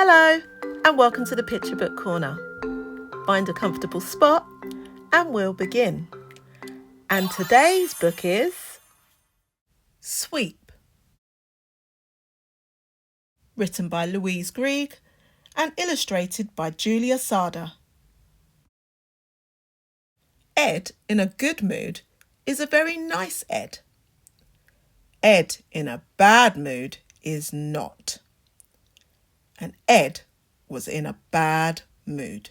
Hello and welcome to the Picture Book Corner. Find a comfortable spot and we'll begin. And today's book is Sweep, written by Louise Greig and illustrated by Júlia Sardà. Ed in a good mood is a very nice Ed. Ed in a bad mood is not. And Ed was in a bad mood.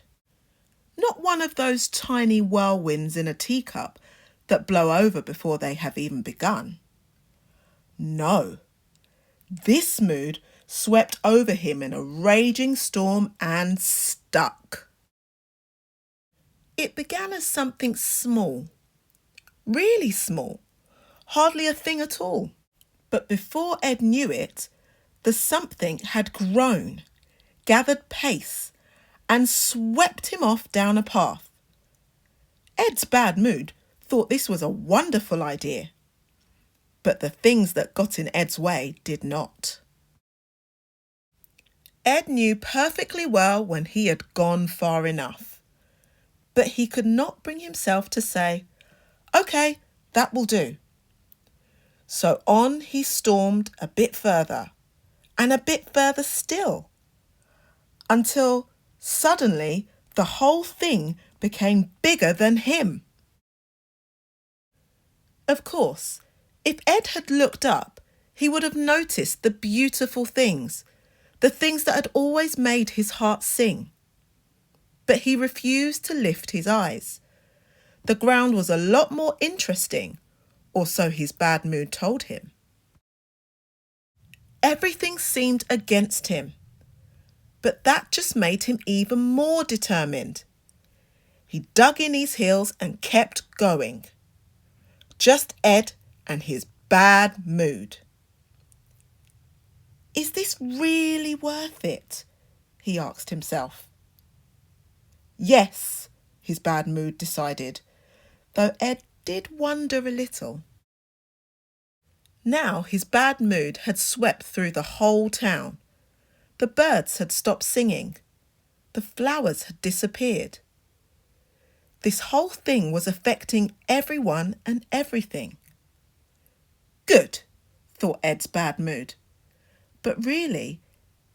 Not one of those tiny whirlwinds in a teacup that blow over before they have even begun. No, this mood swept over him in a raging storm and stuck. It began as something small, really small, hardly a thing at all. But before Ed knew it, the something had grown, gathered pace, and swept him off down a path. Ed's bad mood thought this was a wonderful idea, but the things that got in Ed's way did not. Ed knew perfectly well when he had gone far enough, but he could not bring himself to say, "Okay, that will do." So on he stormed a bit further, and a bit further still, until suddenly the whole thing became bigger than him. Of course, if Ed had looked up, he would have noticed the beautiful things, the things that had always made his heart sing. But he refused to lift his eyes. The ground was a lot more interesting, or so his bad mood told him. Everything seemed against him, but that just made him even more determined. He dug in his heels and kept going. Just Ed and his bad mood. Is this really worth it? He asked himself. Yes, his bad mood decided, though Ed did wonder a little. Now his bad mood had swept through the whole town. The birds had stopped singing. The flowers had disappeared. This whole thing was affecting everyone and everything. Good, thought Ed's bad mood. But really,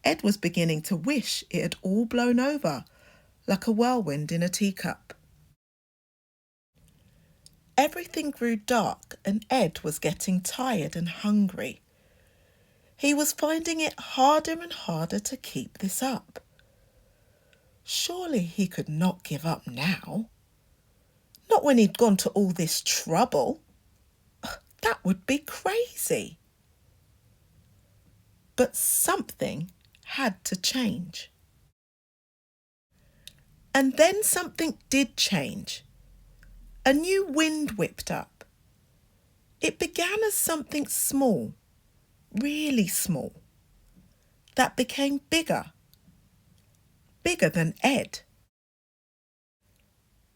Ed was beginning to wish it had all blown over, like a whirlwind in a teacup. Everything grew dark and Ed was getting tired and hungry. He was finding it harder and harder to keep this up. Surely he could not give up now. Not when he'd gone to all this trouble. That would be crazy. But something had to change. And then something did change. A new wind whipped up. It began as something small, really small, that became bigger, bigger than Ed.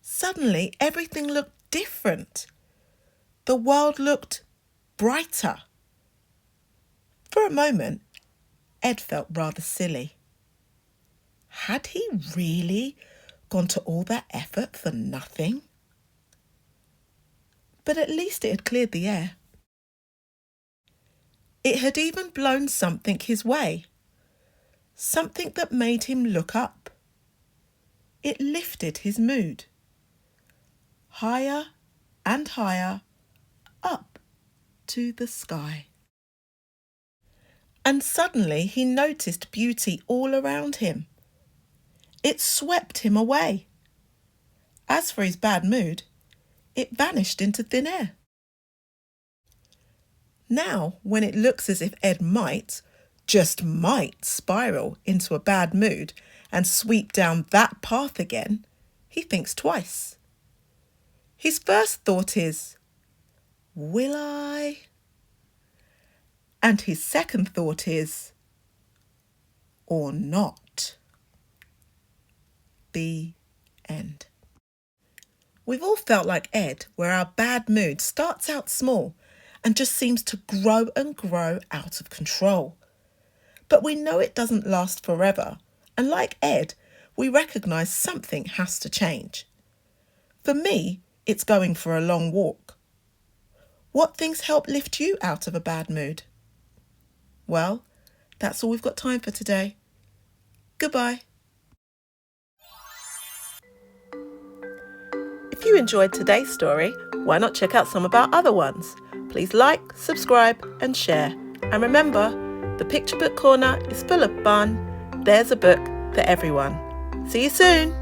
Suddenly everything looked different. The world looked brighter. For a moment, Ed felt rather silly. Had he really gone to all that effort for nothing? But at least it had cleared the air. It had even blown something his way, something that made him look up. It lifted his mood. Higher and higher, up to the sky. And suddenly he noticed beauty all around him. It swept him away. As for his bad mood, it vanished into thin air. Now, when it looks as if Ed might, just might, spiral into a bad mood and sweep down that path again, he thinks twice. His first thought is, will I? And his second thought is, or not. The end. We've all felt like Ed, where our bad mood starts out small and just seems to grow and grow out of control. But we know it doesn't last forever, And like Ed, we recognise something has to change. For me, it's going for a long walk. What things help lift you out of a bad mood? Well, that's all we've got time for today. Goodbye. If you enjoyed today's story, why not check out some of our other ones? Please like, subscribe and share. And remember, the Picture Book Corner is full of fun. There's a book for everyone. See you soon.